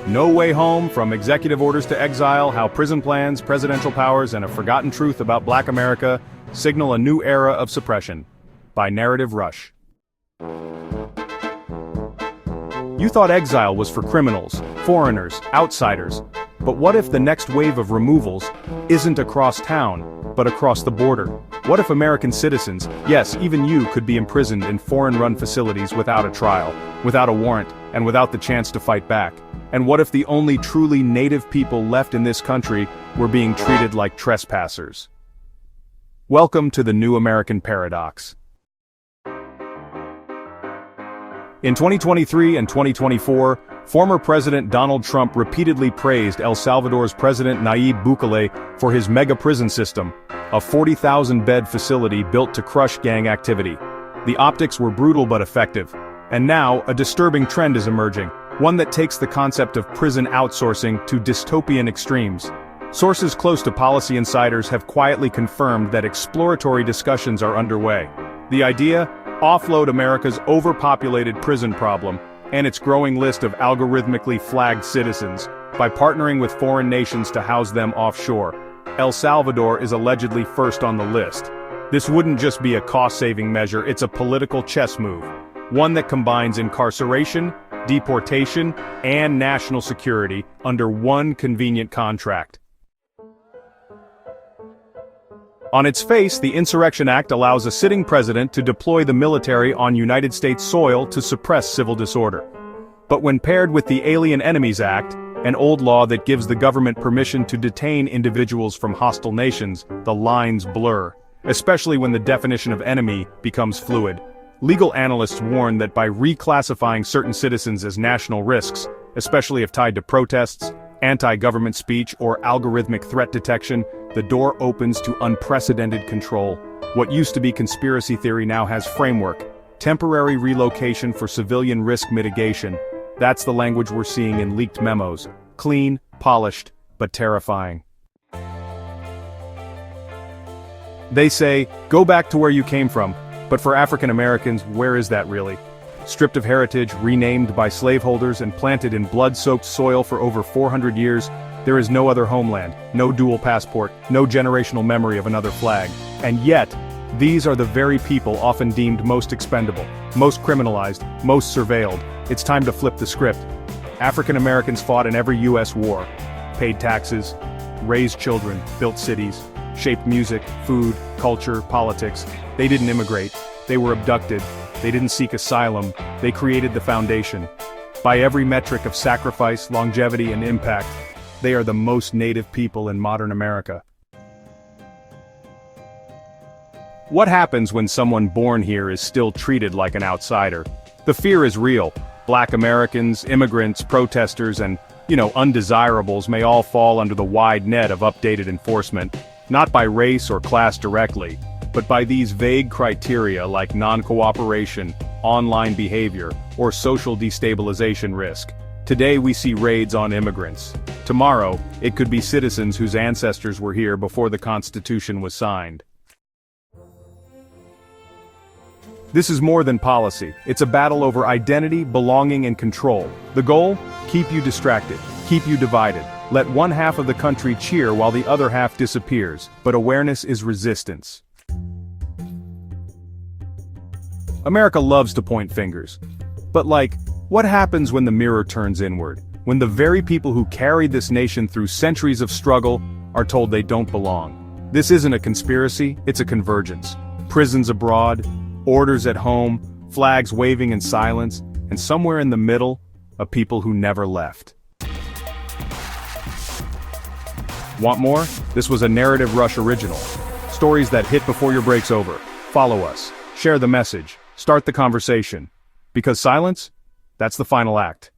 No Way Home, From Executive Orders to Exile, How Prison Plans, Presidential Powers, and a Forgotten Truth About Black America Signal a New Era of Suppression, by Narrative Rush. You thought exile was for criminals, foreigners, outsiders, but what if the next wave of removals isn't across town, but across the border? What if American citizens, yes, even you, could be imprisoned in foreign-run facilities without a trial, without a warrant, and without the chance to fight back? And what if the only truly native people left in this country were being treated like trespassers? Welcome to the New American Paradox. In 2023 and 2024, former President Donald Trump repeatedly praised El Salvador's President Nayib Bukele for his mega prison system, a 40,000-bed facility built to crush gang activity. The optics were brutal but effective. And now, a disturbing trend is emerging, one that takes the concept of prison outsourcing to dystopian extremes. Sources close to policy insiders have quietly confirmed that exploratory discussions are underway. The idea? Offload America's overpopulated prison problem and its growing list of algorithmically flagged citizens by partnering with foreign nations to house them offshore. El Salvador is allegedly first on the list. This wouldn't just be a cost-saving measure, it's a political chess move, one that combines incarceration, deportation, and national security under one convenient contract. On its face, the Insurrection Act allows a sitting president to deploy the military on United States soil to suppress civil disorder. But when paired with the Alien Enemies Act, an old law that gives the government permission to detain individuals from hostile nations, the lines blur, especially when the definition of enemy becomes fluid. Legal analysts warn that by reclassifying certain citizens as national risks, especially if tied to protests, anti-government speech, or algorithmic threat detection, the door opens to unprecedented control. What used to be conspiracy theory now has framework. Temporary relocation for civilian risk mitigation. That's the language we're seeing in leaked memos. Clean, polished, but terrifying. They say, go back to where you came from, but for African Americans, where is that really? Stripped of heritage, renamed by slaveholders, and planted in blood-soaked soil for over 400 years, there is no other homeland, no dual passport, no generational memory of another flag. And yet, these are the very people often deemed most expendable, most criminalized, most surveilled. It's time to flip the script. African Americans fought in every U.S. war, paid taxes, raised children, built cities, shaped music, food, culture, politics. They didn't immigrate. They were abducted. They didn't seek asylum. They created the foundation. By every metric of sacrifice, longevity, and impact, they are the most native people in modern America. What happens when someone born here is still treated like an outsider? The fear is real. Black Americans, immigrants, protesters, and, undesirables may all fall under the wide net of updated enforcement, not by race or class directly, but by these vague criteria like non-cooperation, online behavior, or social destabilization risk. Today we see raids on immigrants. Tomorrow, it could be citizens whose ancestors were here before the Constitution was signed. This is more than policy. It's a battle over identity, belonging, and control. The goal? Keep you distracted, keep you divided. Let one half of the country cheer while the other half disappears. But awareness is resistance. America loves to point fingers. But what happens when the mirror turns inward? When the very people who carried this nation through centuries of struggle are told they don't belong? This isn't a conspiracy, it's a convergence. Prisons abroad, orders at home, flags waving in silence, and somewhere in the middle, a people who never left. Want more? This was a Narrative Rush original. Stories that hit before your break's over. Follow us. Share the message. Start the conversation. Because silence? That's the final act.